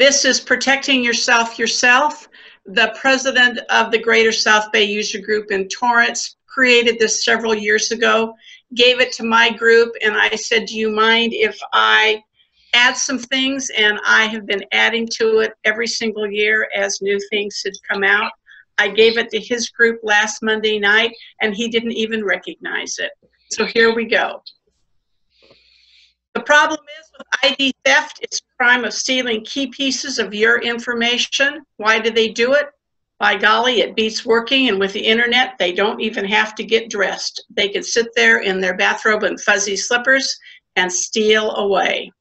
This is Protecting Yourself Yourself. The president of the Greater South Bay User Group in Torrance created this several years ago, gave it to my group, and I said, do you mind if I add some things? And I have been adding to it every single year as new things had come out. I gave it to his group last Monday night, and he didn't even recognize it. So here we go. The problem is with ID theft, it's a crime of stealing key pieces of your information. Why do they do it? By golly, it beats working, and with the internet, they don't even have to get dressed. They can sit there in their bathrobe and fuzzy slippers and steal away.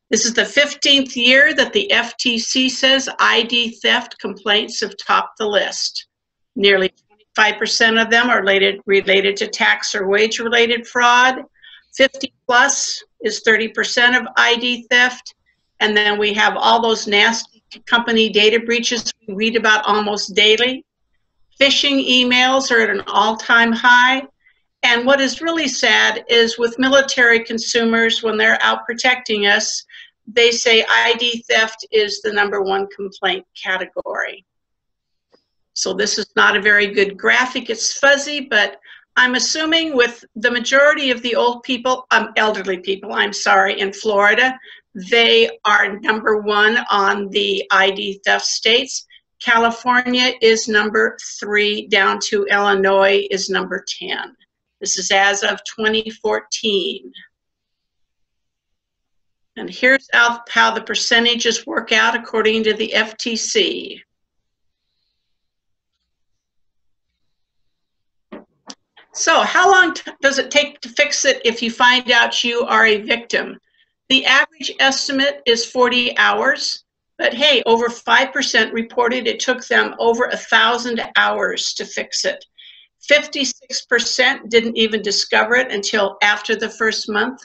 This is the 15th year that the FTC says ID theft complaints have topped the list. Nearly 25% of them are related to tax or wage-related fraud. 50 plus is 30% of ID theft. And then we have all those nasty company data breaches we read about almost daily. Phishing emails are at an all-time high. And what is really sad is with military consumers, when they're out protecting us, they say ID theft is the #1 complaint category. So this is not a very good graphic. It's fuzzy, but I'm assuming with the majority of the elderly people, in Florida, they are #1 on the ID theft states. California is #3, down to Illinois is #10. This is as of 2014. And here's how the percentages work out according to the FTC. So how long does it take to fix it if you find out you are a victim? The average estimate is 40 hours, but hey, over 5% reported it took them over 1,000 hours to fix it. 56% didn't even discover it until after the first month.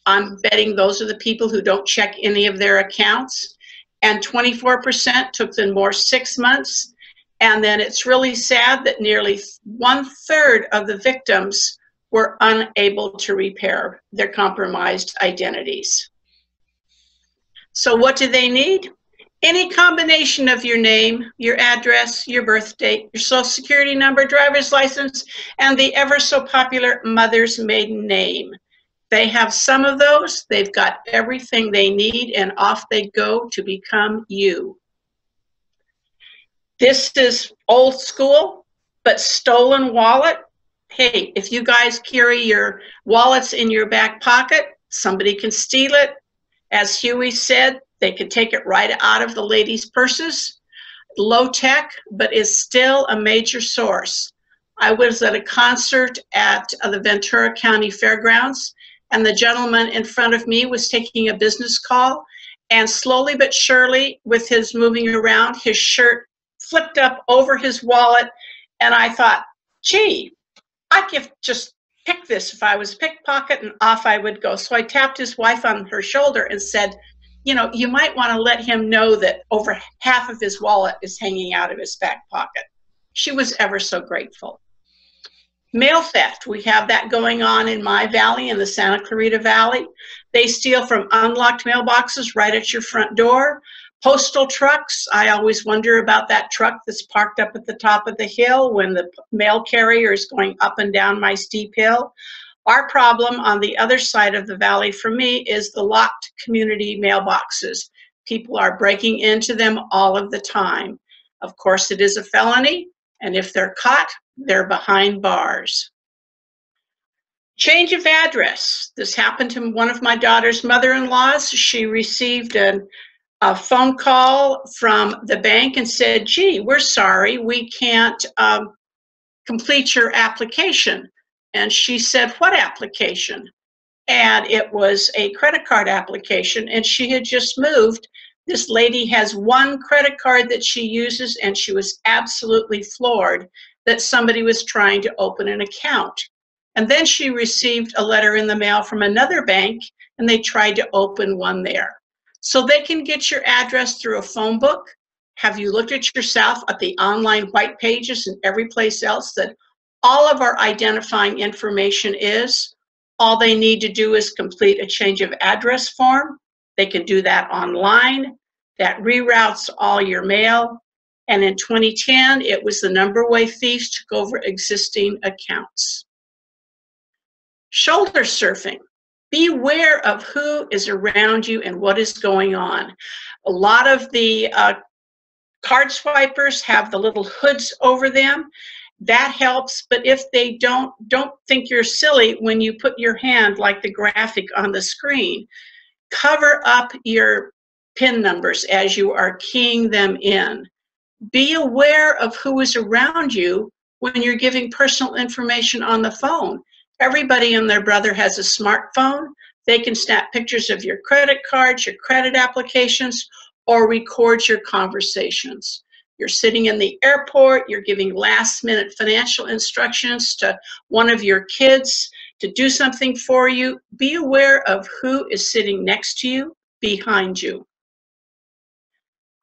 I'm betting those are the people who don't check any of their accounts. And 24% took them more 6 months. And then it's really sad that nearly 1/3 of the victims were unable to repair their compromised identities. So what do they need? Any combination of your name, your address, your birth date, your social security number, driver's license, and the ever so popular mother's maiden name. They have some of those, they've got everything they need, and off they go to become you. This is old school, but stolen wallet. Hey, if you guys carry your wallets in your back pocket, somebody can steal it. As Huey said, they can take it right out of the ladies' purses. Low tech, but is still a major source. I was at a concert at the Ventura County Fairgrounds, and the gentleman in front of me was taking a business call, and slowly but surely, with his moving around, his shirt flipped up over his wallet, and I thought, gee, I could just pick this if I was a pickpocket, and off I would go. So I tapped his wife on her shoulder and said, you know, you might want to let him know that over half of his wallet is hanging out of his back pocket. She was ever so grateful. Mail theft, we have that going on in my valley, in the Santa Clarita Valley. They steal from unlocked mailboxes right at your front door. Postal trucks, I always wonder about that truck that's parked up at the top of the hill when the mail carrier is going up and down my steep hill. Our problem on the other side of the valley for me is the locked community mailboxes. People are breaking into them all of the time. Of course, it is a felony, and if they're caught, they're behind bars. Change of address. This happened to one of my daughter's mother-in-laws. She received a phone call from the bank and said, gee, we're sorry, we can't complete your application. And she said, what application? And it was a credit card application, and she had just moved. This lady has one credit card that she uses, and she was absolutely floored that somebody was trying to open an account. And then she received a letter in the mail from another bank, and they tried to open one there. So they can get your address through a phone book. Have you looked at yourself at the online white pages and every place else that all of our identifying information is? All they need to do is complete a change of address form. They can do that online. that reroutes all your mail. And in 2010, it was the number way thieves took over existing accounts. Shoulder surfing. Beware of who is around you and what is going on. A lot of the card swipers have the little hoods over them. That helps, but if they don't think you're silly when you put your hand like the graphic on the screen. Cover up your PIN numbers as you are keying them in. Be aware of who is around you when you're giving personal information on the phone. Everybody and their brother has a smartphone. They can snap pictures of your credit cards, your credit applications, or record your conversations. You're sitting in the airport, you're giving last-minute financial instructions to one of your kids to do something for you. Be aware of who is sitting next to you, behind you.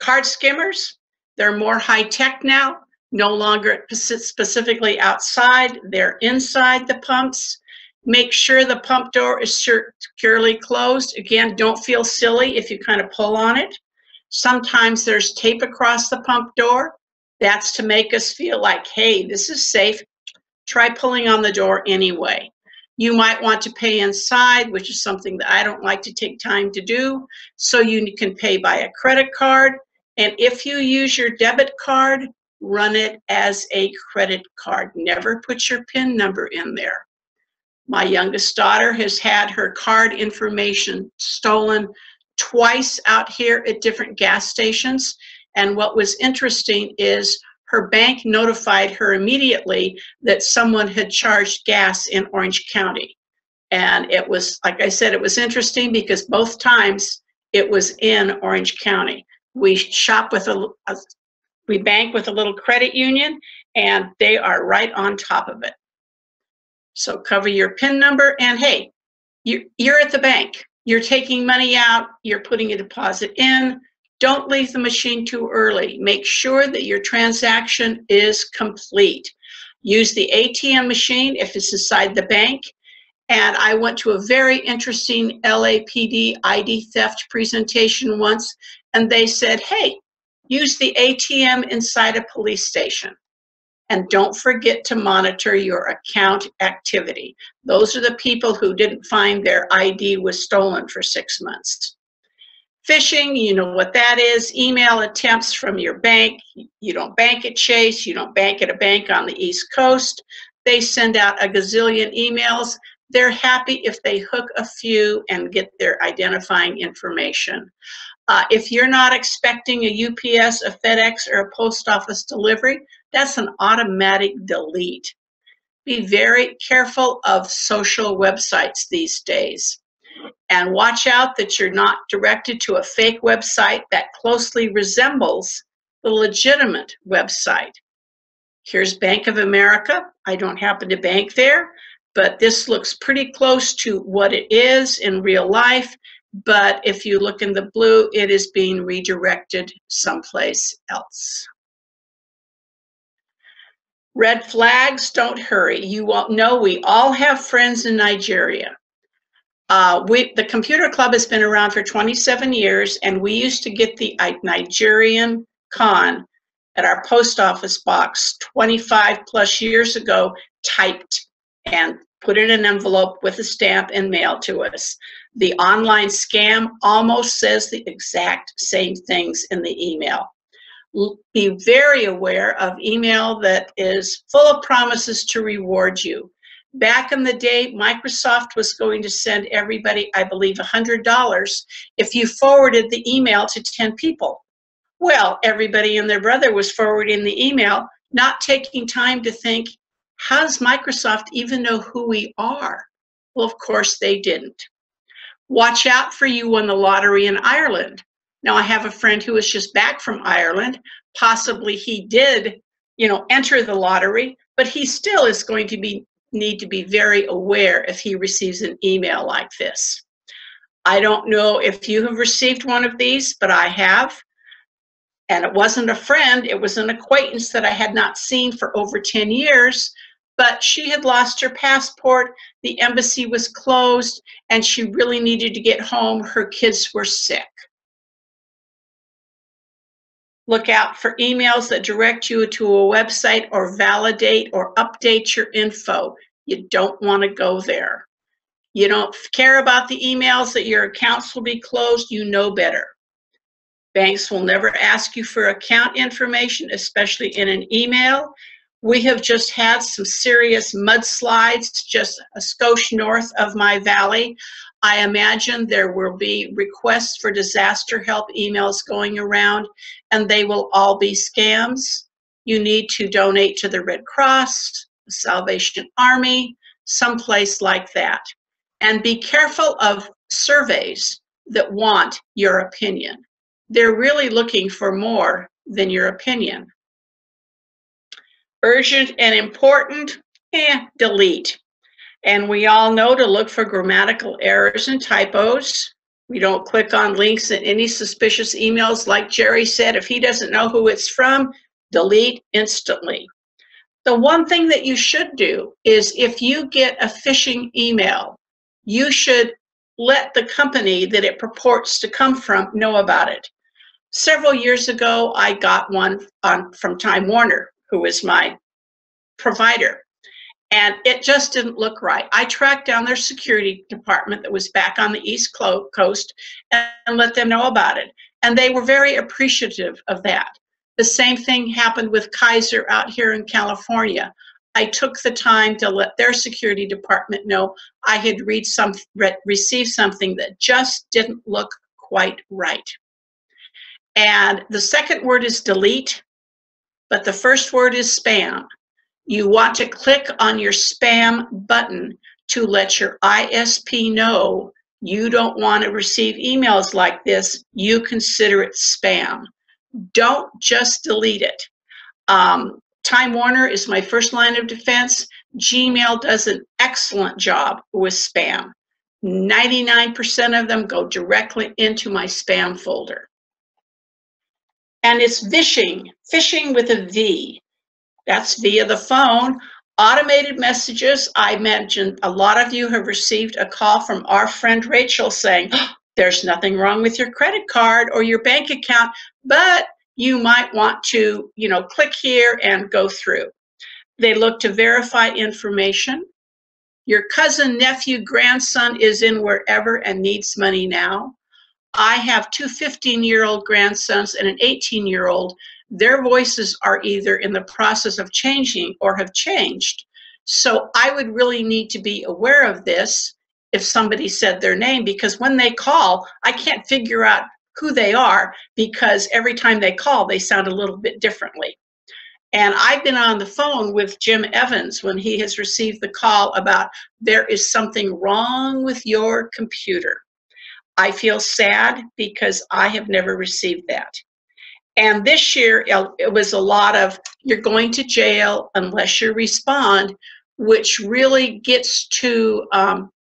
Card skimmers, they're more high-tech now, no longer specifically outside, they're inside the pumps. Make sure the pump door is securely closed. Again, don't feel silly if you kind of pull on it. Sometimes there's tape across the pump door. That's to make us feel like, hey, this is safe. Try pulling on the door anyway. You might want to pay inside, which is something that I don't like to take time to do, so you can pay by a credit card. And if you use your debit card, run it as a credit card. Never put your PIN number in there. My youngest daughter has had her card information stolen twice out here at different gas stations. And what was interesting is her bank notified her immediately that someone had charged gas in Orange County. And it was, like I said, it was interesting because both times it was in Orange County. We shop with we bank with a little credit union, and they are right on top of it. So cover your PIN number, and hey, you're at the bank. You're taking money out, you're putting a deposit in. Don't leave the machine too early. Make sure that your transaction is complete. Use the ATM machine if it's inside the bank. And I went to a very interesting LAPD ID theft presentation once, and they said, hey, use the ATM inside a police station. And don't forget to monitor your account activity. Those are the people who didn't find their ID was stolen for 6 months. Phishing, you know what that is. Email attempts from your bank. You don't bank at Chase. You don't bank at a bank on the East Coast. They send out a gazillion emails. They're happy if they hook a few and get their identifying information. If you're not expecting a UPS, a FedEx, or a post office delivery, that's an automatic delete. Be very careful of social websites these days. And watch out that you're not directed to a fake website that closely resembles the legitimate website. Here's Bank of America. I don't happen to bank there, but this looks pretty close to what it is in real life. But if you look in the blue, it is being redirected someplace else. Red flags, don't hurry. You won't know we all have friends in Nigeria. The computer club has been around for 27 years, and we used to get the Nigerian con at our post office box 25 plus years ago, typed and put in an envelope with a stamp and mailed to us. The online scam almost says the exact same things in the email. Be very aware of email that is full of promises to reward you. Back in the day, Microsoft was going to send everybody, I believe, $100 if you forwarded the email to 10 people. Well, everybody and their brother was forwarding the email, not taking time to think, how does Microsoft even know who we are? Well, of course they didn't. Watch out for you won the lottery in Ireland. Now, I have a friend who is just back from Ireland. Possibly he did, enter the lottery, but he still is going to need to be very aware if he receives an email like this. I don't know if you have received one of these, but I have. And it wasn't a friend, it was an acquaintance that I had not seen for over 10 years, but she had lost her passport, the embassy was closed, and she really needed to get home. Her kids were sick. Look out for emails that direct you to a website or validate or update your info. You don't want to go there. You don't care about the emails that your accounts will be closed. You know better. Banks will never ask you for account information, especially in an email. We have just had some serious mudslides just a skosh north of my valley. I imagine there will be requests for disaster help emails going around, and they will all be scams. You need to donate to the Red Cross, the Salvation Army, someplace like that. And be careful of surveys that want your opinion. They're really looking for more than your opinion. Urgent and important, delete. And we all know to look for grammatical errors and typos. We don't click on links in any suspicious emails. Like Jerry said, if he doesn't know who it's from, delete instantly. The one thing that you should do is if you get a phishing email, you should let the company that it purports to come from know about it. Several years ago, I got one from Time Warner, who is my provider, and it just didn't look right. I tracked down their security department that was back on the East Coast and let them know about it, and they were very appreciative of that. The same thing happened with Kaiser out here in California. I took the time to let their security department know I had received something that just didn't look quite right. And the second word is delete, but the first word is spam. You want to click on your spam button to let your ISP know you don't want to receive emails like this. You consider it spam. Don't just delete it. Time Warner is my first line of defense. Gmail does an excellent job with spam. 99% of them go directly into my spam folder. And it's phishing with a V. That's via the phone. Automated messages. I mentioned a lot of you have received a call from our friend Rachel saying, oh, there's nothing wrong with your credit card or your bank account, but you might want to, click here and go through. They look to verify information. Your cousin, nephew, grandson is in wherever and needs money now. I have two 15-year-old grandsons and an 18-year-old. Their voices are either in the process of changing or have changed. So I would really need to be aware of this if somebody said their name, because when they call, I can't figure out who they are because every time they call, they sound a little bit differently. And I've been on the phone with Jim Evans when he has received the call about there is something wrong with your computer. I feel sad because I have never received that. And this year, it was a lot of, you're going to jail unless you respond, which really gets to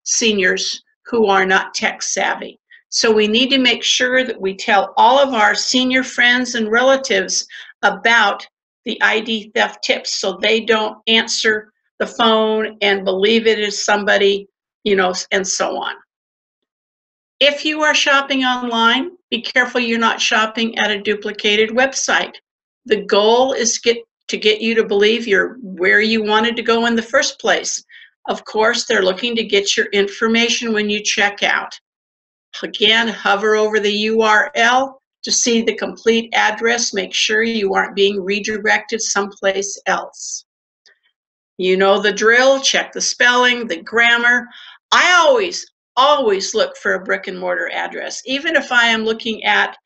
seniors who are not tech savvy. So we need to make sure that we tell all of our senior friends and relatives about the ID theft tips so they don't answer the phone and believe it is somebody, and so on. If you are shopping online, be careful you're not shopping at a duplicated website. The goal is to get you to believe you're where you wanted to go in the first place. Of course, they're looking to get your information when you check out. Again, hover over the URL to see the complete address. Make sure you aren't being redirected someplace else. You know the drill. Check the spelling, the grammar. I always look for a brick and mortar address, even if I am looking at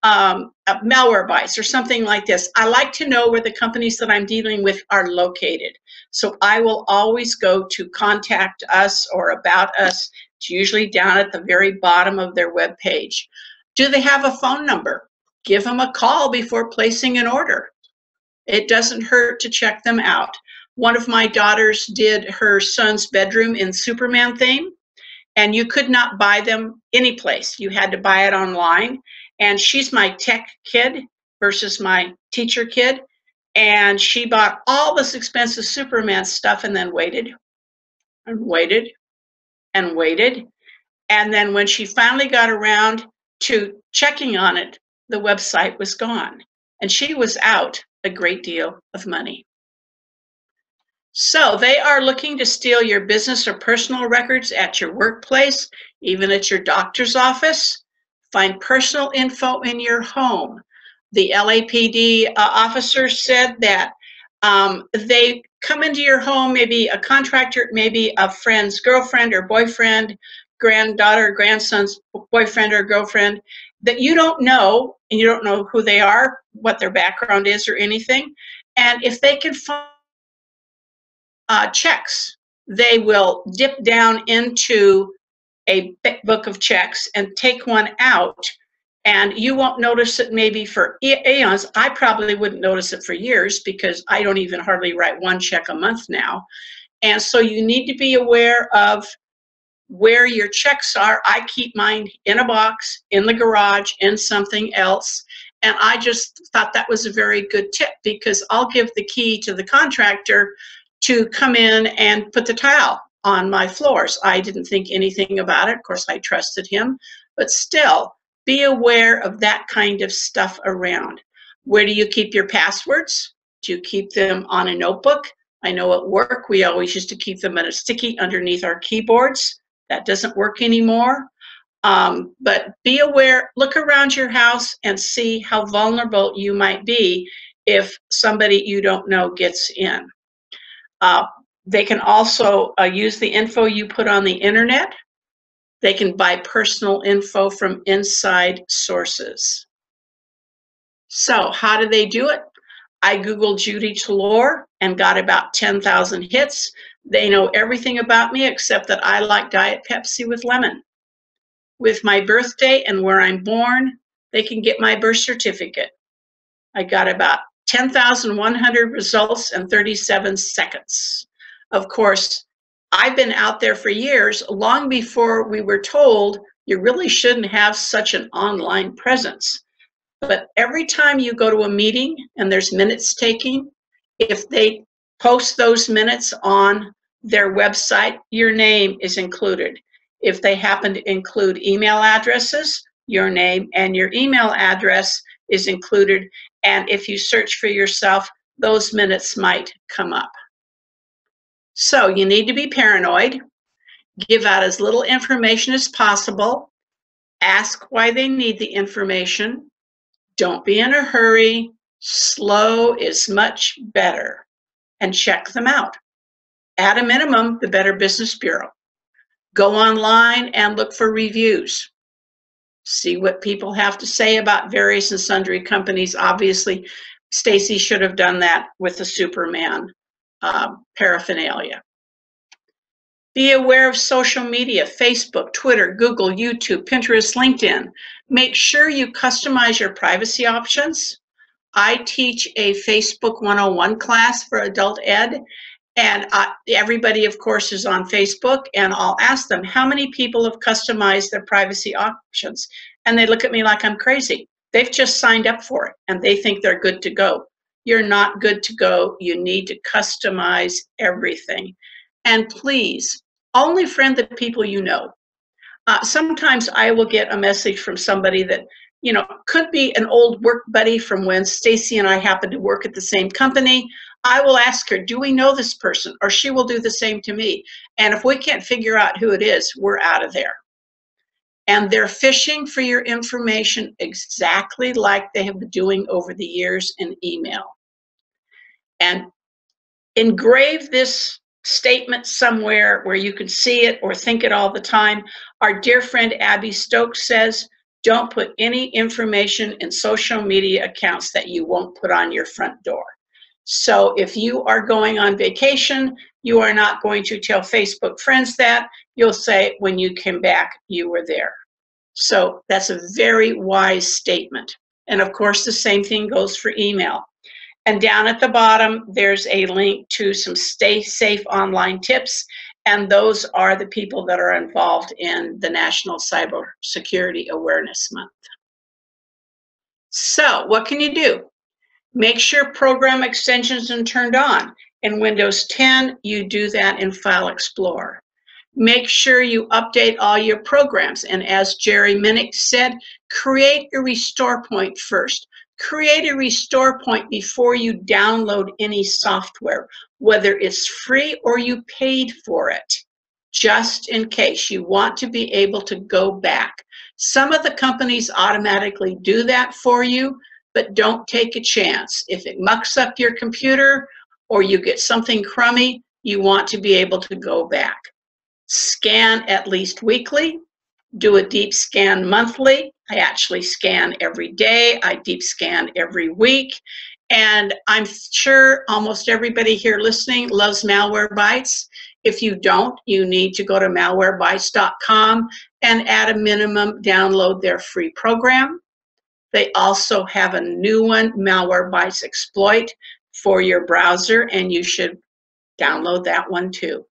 Malwarebytes or something like this. I like to know where the companies that I'm dealing with are located. So I will always go to Contact Us or About Us. It's usually down at the very bottom of their web page. Do they have a phone number? Give them a call before placing an order. It doesn't hurt to check them out. One of my daughters did her son's bedroom in Superman theme, and you could not buy them anyplace. You had to buy it online. And she's my tech kid versus my teacher kid. And she bought all this expensive Superman stuff and then waited and waited and waited. And then when she finally got around to checking on it, the website was gone. and she was out a great deal of money. So they are looking to steal your business or personal records at your workplace, even at your doctor's office. Find personal info in your home. The LAPD officer said that they come into your home, maybe a contractor, maybe a friend's girlfriend or boyfriend, granddaughter, grandson's boyfriend or girlfriend that you don't know, and you don't know who they are, what their background is or anything. And if they can find checks, they will dip down into a book of checks and take one out, and you won't notice it maybe for eons. I probably wouldn't notice it for years because I don't even hardly write one check a month now. And so you need to be aware of where your checks are. I keep mine in a box, in the garage, in something else. And I just thought that was a very good tip, because I'll give the key to the contractor to come in and put the tile on my floors. I didn't think anything about it. Of course, I trusted him, but still be aware of that kind of stuff around. Where do you keep your passwords? Do you keep them on a notebook? I know at work, we always used to keep them in a sticky underneath our keyboards. That doesn't work anymore. But be aware, look around your house and see how vulnerable you might be if somebody you don't know gets in. They can also use the info you put on the internet. They can buy personal info from inside sources. So how do they do it? I Googled Judy Taylour and got about 10,000 hits. They know everything about me except that I like Diet Pepsi with lemon. With my birthday and where I'm born, they can get my birth certificate. I got about 10,100 results in 37 seconds. Of course, I've been out there for years, long before we were told you really shouldn't have such an online presence. But every time you go to a meeting and there's minutes taking, if they post those minutes on their website, your name is included. If they happen to include email addresses, your name and your email address is included. And if you search for yourself, those minutes might come up. So you need to be paranoid, give out as little information as possible, ask why they need the information, don't be in a hurry, slow is much better, and check them out. At a minimum, the Better Business Bureau. Go online and look for reviews. See what people have to say about various and sundry companies. Obviously, Stacy should have done that with the Superman paraphernalia. Be aware of social media, Facebook, Twitter, Google, YouTube, Pinterest, LinkedIn. Make sure you customize your privacy options. I teach a Facebook 101 class for adult ed, and everybody, of course, is on Facebook, and I'll ask them, how many people have customized their privacy options? And they look at me like I'm crazy. They've just signed up for it, and they think they're good to go. You're not good to go. You need to customize everything. And please, only friend the people you know. Sometimes I will get a message from somebody that, you know, could be an old work buddy from when Stacy and I happened to work at the same company. I will ask her, do we know this person? Or she will do the same to me. And if we can't figure out who it is, we're out of there. And they're phishing for your information exactly like they have been doing over the years in email. And engrave this statement somewhere where you can see it or think it all the time. Our dear friend Abby Stokes says, don't put any information in social media accounts that you won't put on your front door. So if you are going on vacation, you are not going to tell Facebook friends that. You'll say, when you came back, you were there. So that's a very wise statement. And of course, the same thing goes for email. And down at the bottom, there's a link to some stay safe online tips. And those are the people that are involved in the National Cybersecurity Awareness Month. So what can you do? Make sure program extensions are turned on. In Windows 10, you do that in File Explorer. Make sure you update all your programs. And as Jerry Minnick said, create a restore point first. create a restore point before you download any software, whether it's free or you paid for it, just in case you want to be able to go back. Some of the companies automatically do that for you, but don't take a chance. If it mucks up your computer or you get something crummy, you want to be able to go back. Scan at least weekly. Do a deep scan monthly. I actually scan every day. I deep scan every week. And I'm sure almost everybody here listening loves Malwarebytes. If you don't, you need to go to malwarebytes.com and at a minimum download their free program. They also have a new one, Malwarebytes Exploit, for your browser, and you should download that one too.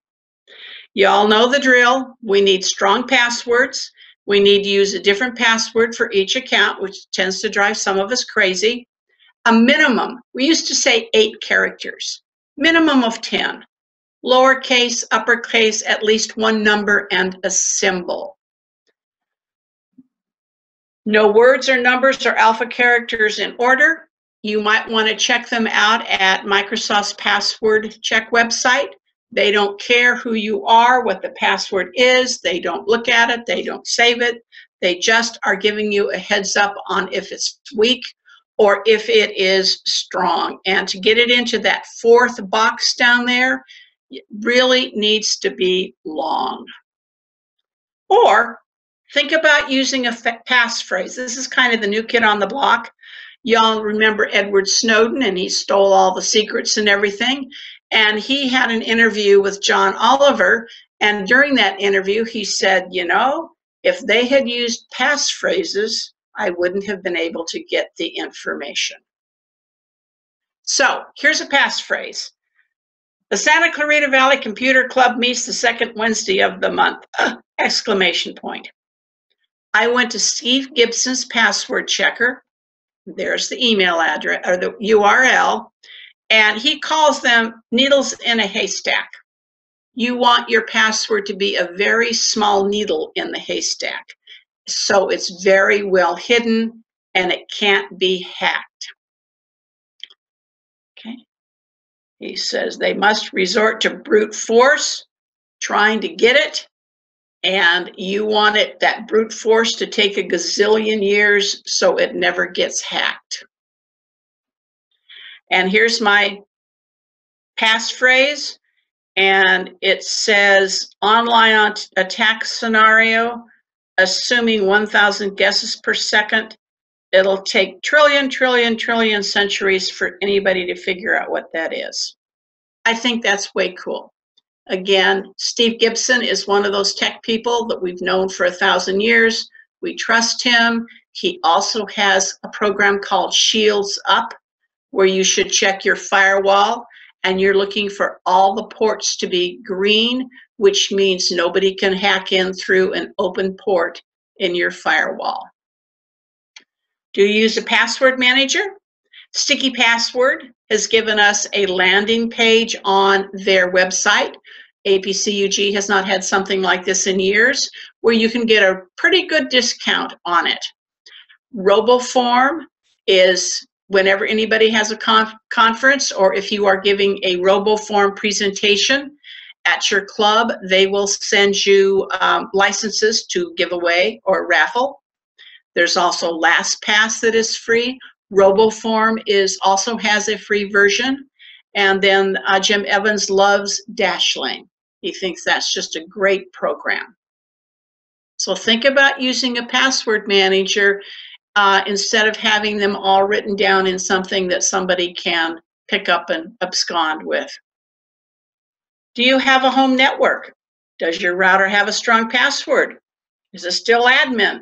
You all know the drill. We need strong passwords. We need to use a different password for each account, which tends to drive some of us crazy. A minimum, we used to say 8 characters, minimum of 10. Lowercase, uppercase, at least one number and a symbol. No words or numbers or alpha characters in order. You might want to check them out at Microsoft's password check website. They don't care who you are, what the password is. They don't look at it. They don't save it. They just are giving you a heads up on if it's weak or if it is strong. And to get it into that 4th box down there, it really needs to be long. Or think about using a passphrase. This is kind of the new kid on the block. Y'all remember Edward Snowden, and he stole all the secrets and everything. And he had an interview with John Oliver. And during that interview, he said, you know, if they had used passphrases, I wouldn't have been able to get the information. So here's a passphrase. The Santa Clarita Valley Computer Club meets the 2nd Wednesday of the month! Exclamation point. I went to Steve Gibson's password checker. There's the email address or the URL. And he calls them needles in a haystack. You want your password to be a very small needle in the haystack. So it's very well hidden and it can't be hacked. Okay. He says they must resort to brute force trying to get it. And you want it, that brute force, to take a gazillion years so it never gets hacked. And here's my passphrase, and it says online attack scenario, assuming 1,000 guesses per second. It'll take trillion centuries for anybody to figure out what that is. I think that's way cool. Again, Steve Gibson is one of those tech people that we've known for 1,000 years. We trust him. He also has a program called Shields Up, where you should check your firewall, and you're looking for all the ports to be green, which means nobody can hack in through an open port in your firewall. Do you use a password manager? Sticky Password has given us a landing page on their website. APCUG has not had something like this in years, where you can get a pretty good discount on it. RoboForm is whenever anybody has a conference, or if you are giving a RoboForm presentation at your club, they will send you licenses to give away or raffle. There's also LastPass that is free. RoboForm also has a free version. And then Jim Evans loves Dashlane. He thinks that's just a great program. So think about using a password manager instead of having them all written down in something that somebody can pick up and abscond with. Do you have a home network? Does your router have a strong password? Is it still admin?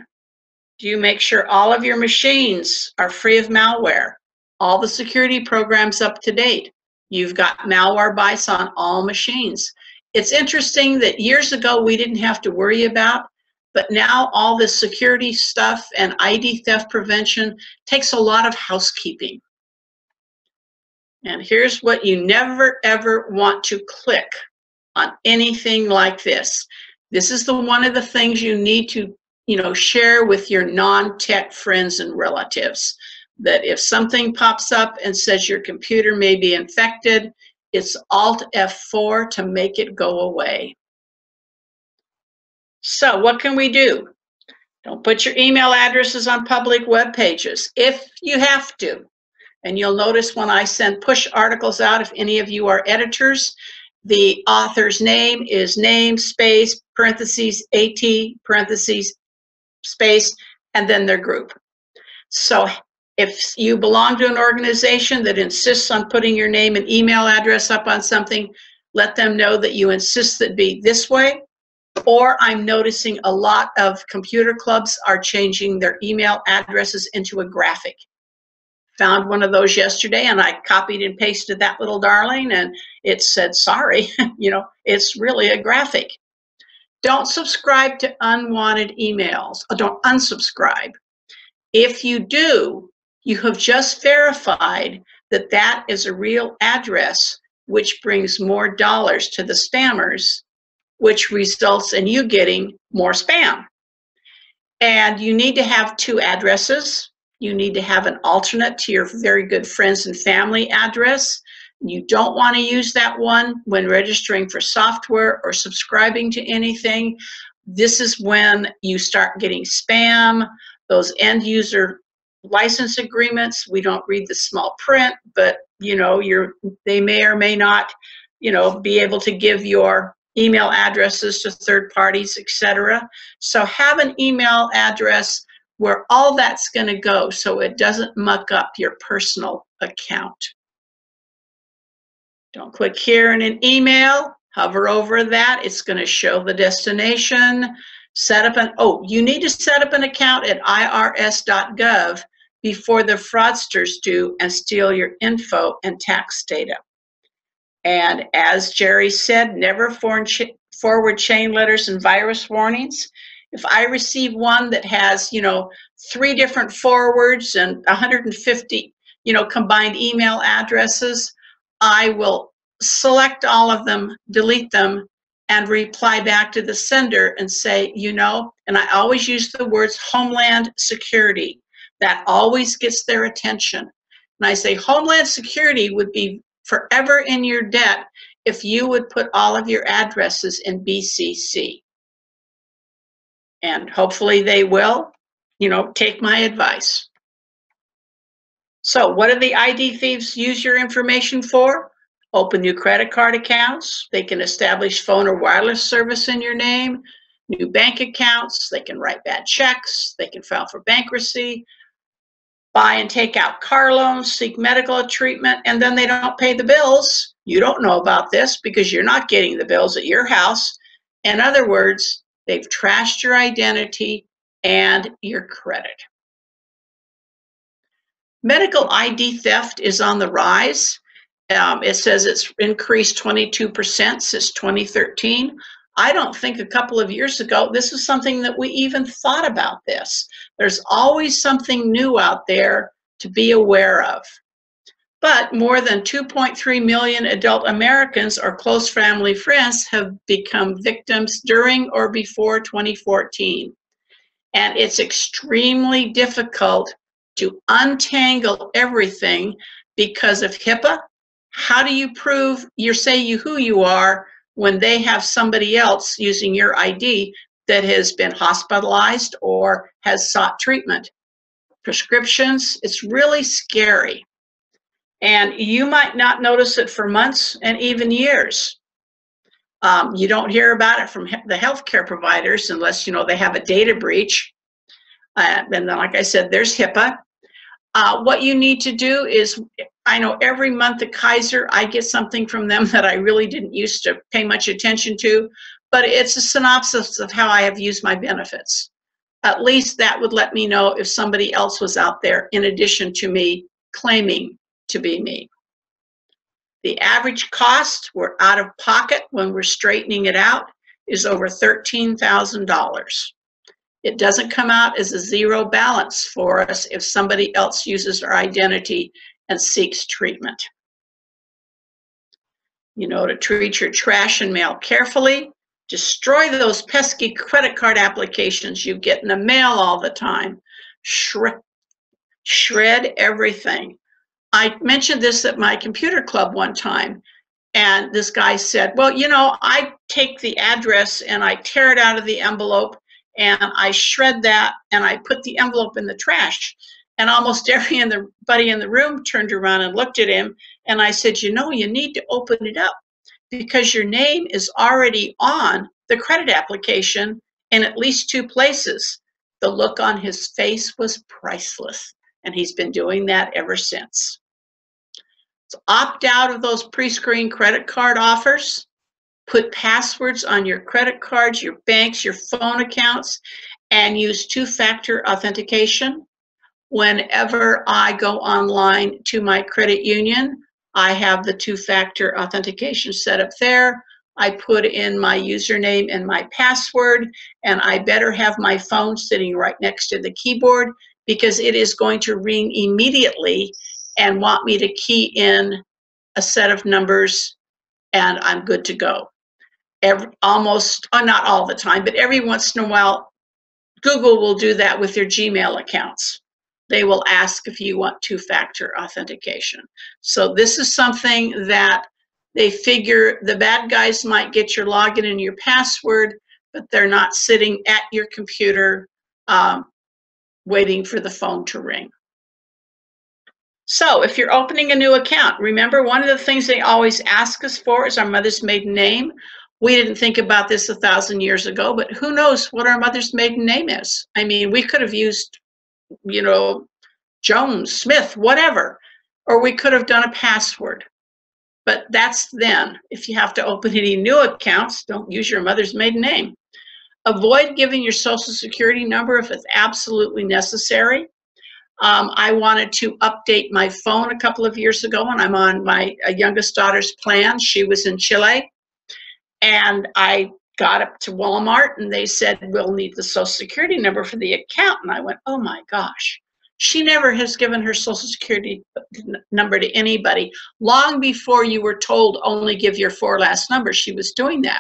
Do you make sure all of your machines are free of malware? All the security programs up to date? You've got Malwarebytes on all machines. It's interesting that years ago we didn't have to worry about, but now all this security stuff and ID theft prevention takes a lot of housekeeping. And here's what you never ever want to click on anything like this. This is one of the things you need to share with your non-tech friends and relatives. that if something pops up and says your computer may be infected, it's Alt F4 to make it go away. So what can we do? Don't put your email addresses on public web pages if you have to. And you'll notice when I send push articles out, if any of you are editors, the author's name is name, space, parentheses, AT, parentheses, space, and then their group. So if you belong to an organization that insists on putting your name and email address up on something, let them know that you insist that it be this way. Or I'm noticing a lot of computer clubs are changing their email addresses into a graphic. Found one of those yesterday, and I copied and pasted that little darling, and it said, sorry, you know, it's really a graphic. Don't subscribe to unwanted emails. Don't unsubscribe. If you do, you have just verified that that is a real address, which brings more dollars to the spammers, which results in you getting more spam. And you need to have two addresses. You need to have an alternate to your very good friends and family address. You don't want to use that one when registering for software or subscribing to anything. This is when you start getting spam, those end user license agreements. We don't read the small print, but you know, they may or may not, you know, be able to give your email addresses to third parties, etc. So have an email address where all that's going to go so it doesn't muck up your personal account. Don't click here in an email, hover over that. It's going to show the destination. Set up you need to set up an account at irs.gov before the fraudsters do and steal your info and tax data. And as Jerry said, never forward chain letters and virus warnings. If I receive one that has, you know, 3 different forwards and 150, you know, combined email addresses, I will select all of them, delete them, and reply back to the sender and say, you know, and I always use the words Homeland Security. That always gets their attention. And I say Homeland Security would be forever in your debt if you would put all of your addresses in BCC. And hopefully they will, you know, take my advice. So what do the ID thieves use your information for? Open new credit card accounts. They can establish phone or wireless service in your name, new bank accounts. They can write bad checks. They can file for bankruptcy, buy and take out car loans, seek medical treatment, and then they don't pay the bills. You don't know about this because you're not getting the bills at your house. In other words, they've trashed your identity and your credit. Medical ID theft is on the rise. It says it's increased 22% since 2013. I don't think a couple of years ago, this was something that we even thought about this. There's always something new out there to be aware of. But more than 2.3 million adult Americans or close family friends have become victims during or before 2014. And it's extremely difficult to untangle everything because of HIPAA. How do you prove who you are when they have somebody else using your ID that has been hospitalized or has sought treatment? Prescriptions, it's really scary. And you might not notice it for months and even years. You don't hear about it from the healthcare providers unless, you know, they have a data breach. And then, like I said, there's HIPAA. What you need to do is, I know every month at Kaiser, I get something from them that I really didn't used to pay much attention to, but it's a synopsis of how I have used my benefits. At least that would let me know if somebody else was out there in addition to me claiming to be me. The average cost we're out of pocket when we're straightening it out is over $13,000. It doesn't come out as a zero balance for us if somebody else uses our identity and seeks treatment. You know, to treat your trash and mail carefully, destroy those pesky credit card applications you get in the mail all the time. Shred Shred everything. I mentioned this at my computer club one time, and this guy said, well, you know, I take the address and I tear it out of the envelope and I shred that and I put the envelope in the trash. And almost everybody in the room turned around and looked at him. And I said, you know, you need to open it up because your name is already on the credit application in at least 2 places. The look on his face was priceless. And he's been doing that ever since. So opt out of those pre-screened credit card offers. Put passwords on your credit cards, your banks, your phone accounts, and use 2-factor authentication. Whenever I go online to my credit union, I have the 2-factor authentication set up there. I put in my username and my password, and I better have my phone sitting right next to the keyboard because it is going to ring immediately and want me to key in a set of numbers, and I'm good to go. Not all the time, but every once in a while, Google will do that with their Gmail accounts. They will ask if you want 2-factor authentication. So this is something that they figure the bad guys might get your login and your password, but they're not sitting at your computer waiting for the phone to ring. So if you're opening a new account, remember one of the things they always ask us for is our mother's maiden name. We didn't think about this 1,000 years ago, but who knows what our mother's maiden name is? I mean, we could have used, you know, Jones, Smith, whatever, or we could have done a password. But that's then. If you have to open any new accounts, don't use your mother's maiden name. Avoid giving your social security number if it's absolutely necessary. I wanted to update my phone a couple of years ago, and I'm on my youngest daughter's plan. She was in Chile, and I got up to Walmart, and they said, we'll need the social security number for the account. And I went, oh my gosh. She never has given her social security number to anybody. Long before you were told only give your 4 last numbers, she was doing that.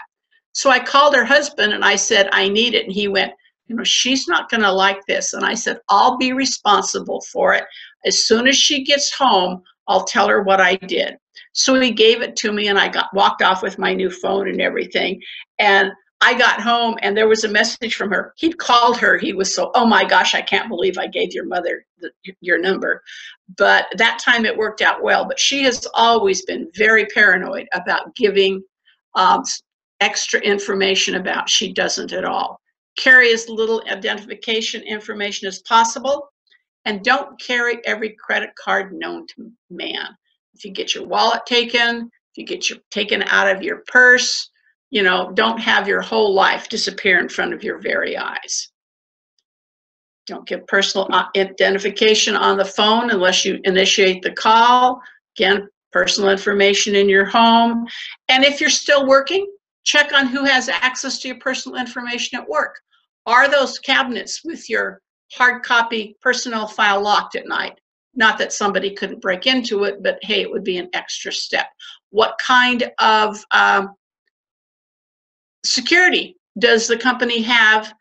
So I called her husband and I said, I need it. And he went, you know, she's not going to like this. And I said, I'll be responsible for it. As soon as she gets home, I'll tell her what I did. So he gave it to me, and I walked off with my new phone and everything. And I got home, and there was a message from her. He'd called her. He was so, oh my gosh, I can't believe I gave your mother your number. But that time it worked out well. But she has always been very paranoid about giving extra information about. She doesn't at all. Carry as little identification information as possible, and don't carry every credit card known to man. If you get your wallet taken, if you get taken out of your purse, you know, don't have your whole life disappear in front of your very eyes. Don't give personal identification on the phone unless you initiate the call. Again, personal information in your home. And if you're still working, check on who has access to your personal information at work. Are those cabinets with your hard copy personnel file locked at night? Not that somebody couldn't break into it, but hey, it would be an extra step. What kind of security does the company have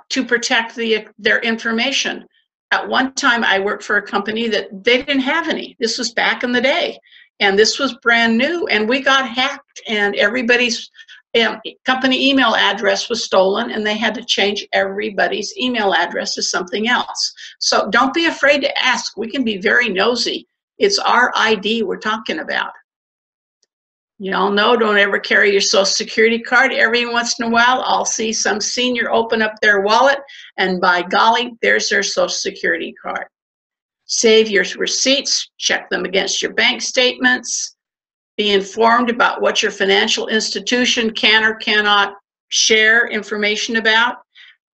to protect their information? At one time, I worked for a company that they didn't have any. This was back in the day, and this was brand new, and we got hacked, and everybody's company email address was stolen, and they had to change everybody's email address to something else. So don't be afraid to ask. We can be very nosy. It's our ID we're talking about. You all know, don't ever carry your social security card. Every once in a while, I'll see some senior open up their wallet, and by golly, there's their social security card. Save your receipts, check them against your bank statements. Be informed about what your financial institution can or cannot share information about.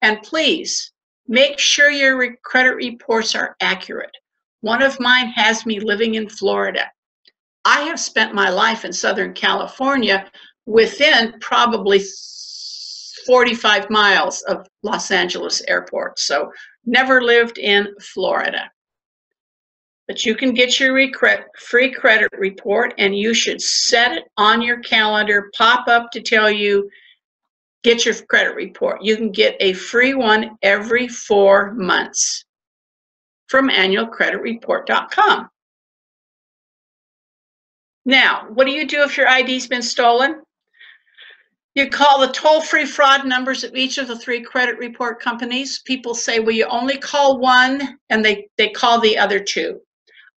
And please, make sure your credit reports are accurate. One of mine has me living in Florida. I have spent my life in Southern California within probably 45 miles of Los Angeles Airport, so never lived in Florida. But you can get your free credit report, and you should set it on your calendar, pop up to tell you, get your credit report. You can get a free one every 4 months. from annualcreditreport.com. Now, what do you do if your ID's been stolen? You call the toll-free fraud numbers of each of the 3 credit report companies. People say, well, you only call one, and they call the other 2.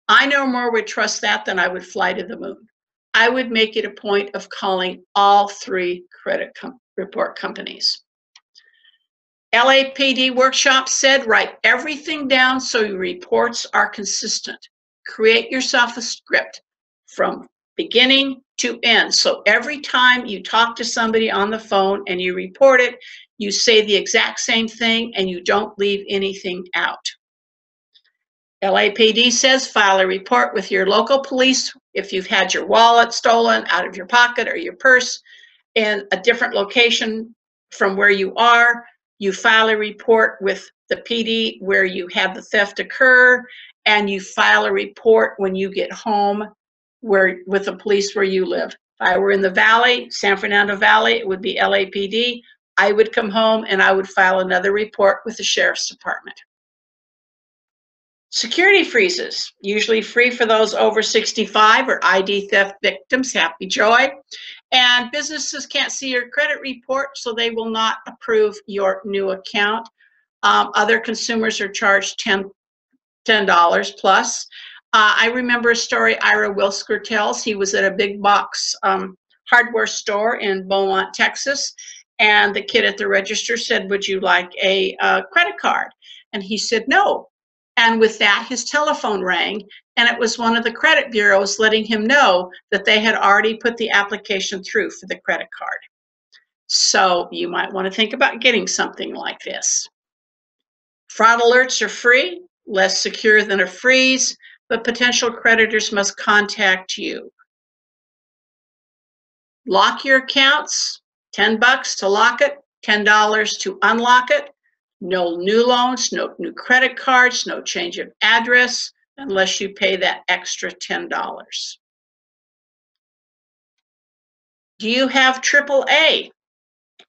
I no more would trust that than I would fly to the moon. I would make it a point of calling all 3 credit report companies. LAPD workshop said, write everything down so your reports are consistent. Create yourself a script from beginning to end. So every time you talk to somebody on the phone and you report it, you say the exact same thing and you don't leave anything out. LAPD says file a report with your local police if you've had your wallet stolen out of your pocket or your purse in a different location from where you are. You file a report with the PD where you had the theft occur, and you file a report when you get home with the police where you live. If I were in the Valley, San Fernando Valley, it would be LAPD. I would come home and I would file another report with the Sheriff's Department. Security freezes, usually free for those over 65 or ID theft victims, happy joy. And businesses can't see your credit report, so they will not approve your new account. Other consumers are charged $10 plus. I remember a story Ira Wilsker tells. He was at a big box hardware store in Beaumont, Texas, and the kid at the register said, would you like a credit card? And he said, no. And with that, his telephone rang, and it was one of the credit bureaus letting him know that they had already put the application through for the credit card. So you might want to think about getting something like this. Fraud alerts are free, less secure than a freeze, but potential creditors must contact you. Lock your accounts, $10 to lock it, $10 to unlock it. No new loans, no new credit cards, no change of address unless you pay that extra $10. Do you have AAA?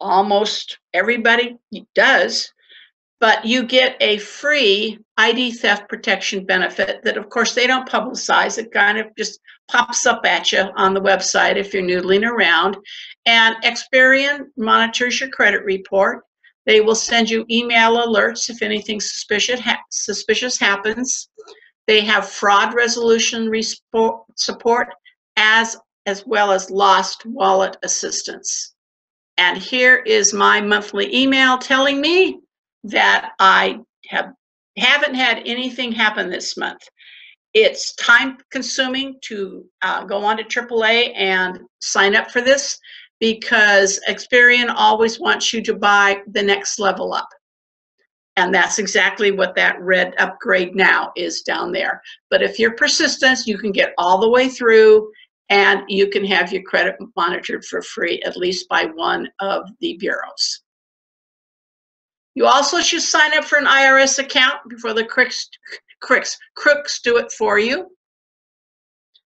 Almost everybody does, but you get a free ID theft protection benefit that, of course, they don't publicize. It kind of just pops up at you on the website if you're noodling around. And Experian monitors your credit report. They will send you email alerts if anything suspicious happens. They have fraud resolution support as well as lost wallet assistance. And here is my monthly email telling me that I haven't had anything happen this month. It's time consuming to go on to AAA and sign up for this, because Experian always wants you to buy the next level up. And that's exactly what that red upgrade now is down there. But if you're persistent, you can get all the way through and you can have your credit monitored for free, at least by one of the bureaus. You also should sign up for an IRS account before the crooks do it for you.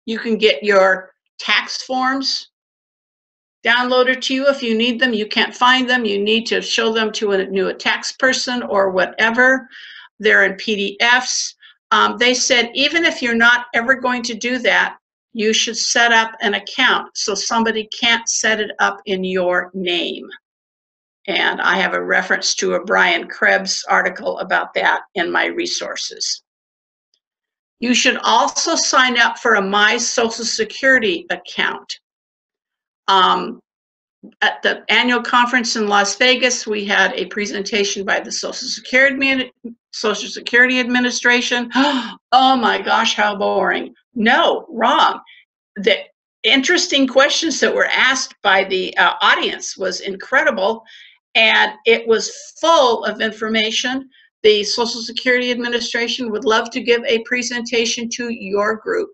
You can get your tax forms downloaded to you if you need them. You can't find them. You need to show them to a tax person or whatever. They're in PDFs. They said even if you're not ever going to do that, you should set up an account so somebody can't set it up in your name. And I have a reference to a Brian Krebs article about that in my resources. You should also sign up for a My Social Security account. At the annual conference in Las Vegas, we had a presentation by the Social Security Administration. Oh my gosh, how boring. No, wrong. The interesting questions that were asked by the audience was incredible, and it was full of information. The Social Security Administration would love to give a presentation to your group.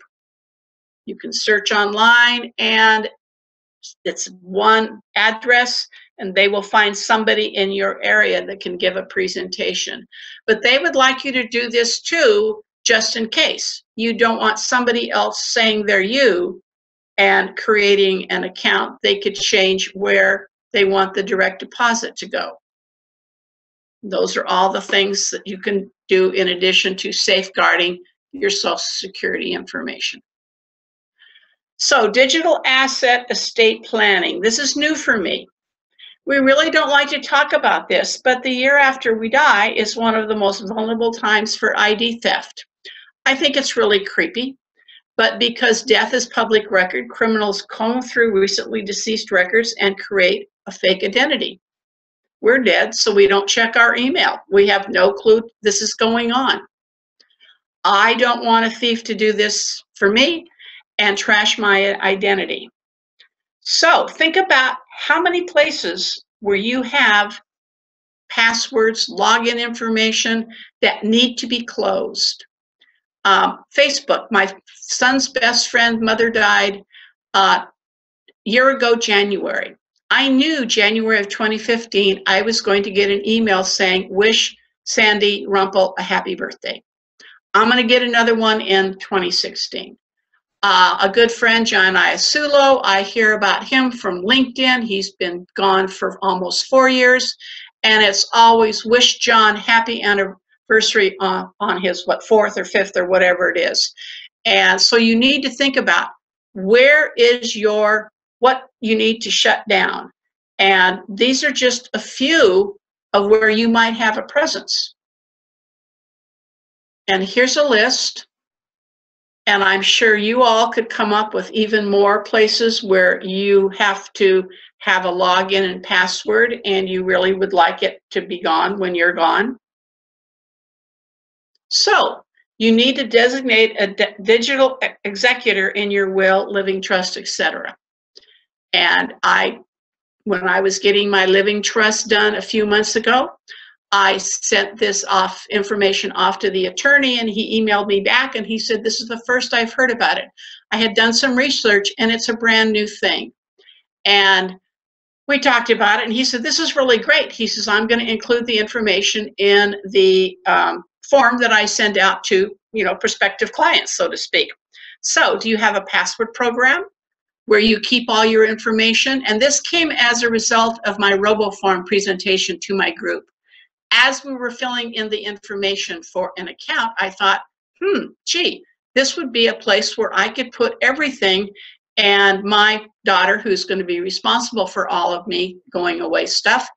You can search online, and it's one address, and they will find somebody in your area that can give a presentation. But they would like you to do this too, just in case. You don't want somebody else saying they're you and creating an account. They could change where they want the direct deposit to go. Those are all the things that you can do in addition to safeguarding your Social Security information. So, digital asset estate planning. This is new for me. We really don't like to talk about this, but the year after we die is one of the most vulnerable times for ID theft. I think it's really creepy, but because death is public record, criminals comb through recently deceased records and create a fake identity. We're dead, so we don't check our email. We have no clue this is going on. I don't want a thief to do this for me and trash my identity. So think about how many places where you have passwords, login information that need to be closed. Facebook, my son's best friend, mother died a year ago, January. I knew January of 2015, I was going to get an email saying, wish Sandy Rumpel a happy birthday. I'm going to get another one in 2016. A good friend, John Iasulo, I hear about him from LinkedIn. He's been gone for almost 4 years, and it's always wish John happy anniversary on his, 4th or 5th or whatever it is. And so you need to think about where is what you need to shut down. And these are just a few of where you might have a presence. And here's a list. And I'm sure you all could come up with even more places where you have to have a login and password and you really would like it to be gone when you're gone. So you need to designate a digital executor in your will, living trust, etc. And when I was getting my living trust done a few months ago, I sent this information off to the attorney, and he emailed me back and he said, this is the first I've heard about it. I had done some research and it's a brand new thing. And we talked about it and he said, this is really great. He says, I'm going to include the information in the form that I send out to, prospective clients, so to speak. So do you have a password program where you keep all your information? And this came as a result of my RoboForm presentation to my group. As we were filling in the information for an account, I thought, gee, this would be a place where I could put everything, and my daughter, who's going to be responsible for all of me going away stuff,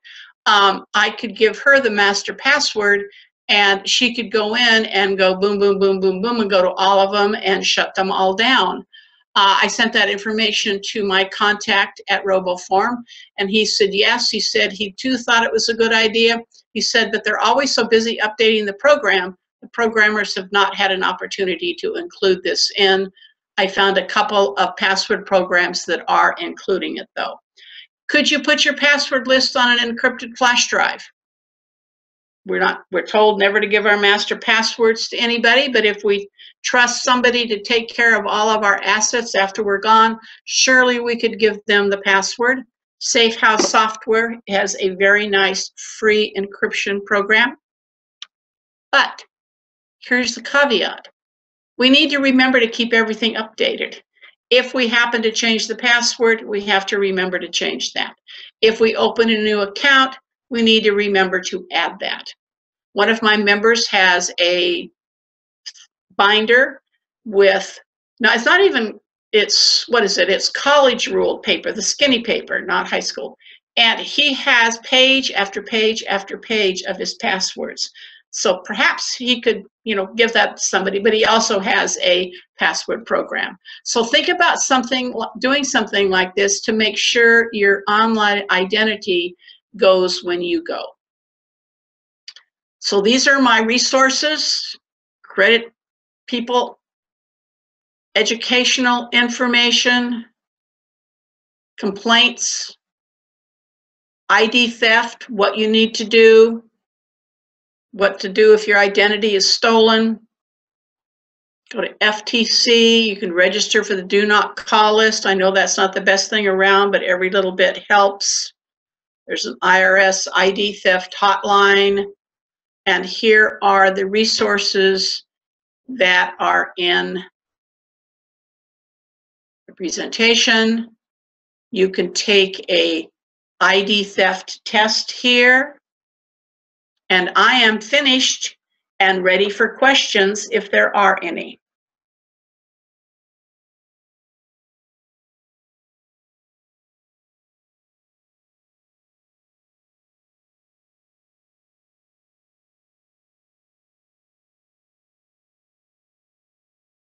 I could give her the master password, and she could go in and go boom, boom, boom, boom, boom, and go to all of them and shut them all down. I sent that information to my contact at RoboForm, and he said yes. He said he too thought it was a good idea. He said, but they're always so busy updating the program, the programmers have not had an opportunity to include this in. I found a couple of password programs that are including it, though. Could you put your password list on an encrypted flash drive? We're told never to give our master passwords to anybody, but if we trust somebody to take care of all of our assets after we're gone, surely we could give them the password. Safe House Software has a very nice free encryption program. But here's the caveat. We need to remember to keep everything updated. If we happen to change the password, we have to remember to change that. If we open a new account, we need to remember to add that. One of my members has a binder with, now it's not even, it's, what is it? It's college ruled paper, the skinny paper, not high school. And he has page after page after page of his passwords. So perhaps he could, give that to somebody, but he also has a password program. So think about doing something like this to make sure your online identity goes when you go. So these are my resources, credit people, educational information, complaints, ID theft, what you need to do, what to do if your identity is stolen. Go to FTC, you can register for the do not call list. I know that's not the best thing around, but every little bit helps. There's an IRS ID theft hotline. And here are the resources that are in the presentation. You can take a ID theft test here. And I am finished and ready for questions if there are any.